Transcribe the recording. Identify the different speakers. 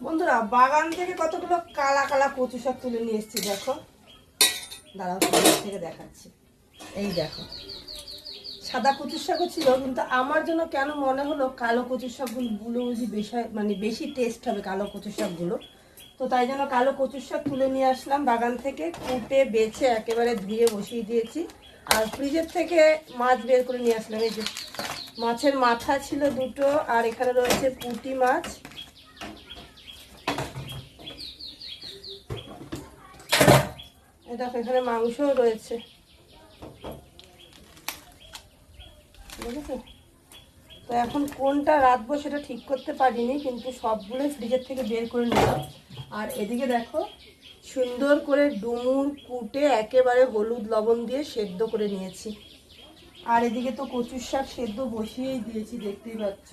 Speaker 1: বন্ধুরা বাগান থেকে কতগুলো কালা কালা কচু শাক তুলে নিয়ে এসেছি, দেখো দাঁড়াও থেকে দেখাচ্ছি। এই দেখো সাদা কচু শাকও ছিল, কিন্তু আমার জন্য কেন মনে হলো কালো কচু শাকগুলো বেশি টেস্ট হবে কালো কচু শাকগুলো। তো তাই জন্য কালো কচু শাক তুলে নিয়ে আসলাম বাগান থেকে, কুটে বেছে একেবারে ধুয়ে বসিয়ে দিয়েছি। আর ফ্রিজের থেকে মাছ বের করে নিয়ে আসলাম। এই যে মাছের মাথা ছিল দুটো, আর এখানে রয়েছে পুঁটি মাছ। এটা এখানে মাংসও রয়েছে, বুঝেছো? তো এখন কোনটা রাখবো সেটা ঠিক করতে পারিনি, কিন্তু সবগুলোই ফ্রিজের থেকে বের করে নিলাম। আর এদিকে দেখো সুন্দর করে ডুমুর কুটে একেবারে হলুদ লবণ দিয়ে সেদ্ধ করে নিয়েছি। আর এদিকে তো কচুর শাক সেদ্ধ বসিয়েই দিয়েছি, দেখতেই পাচ্ছ।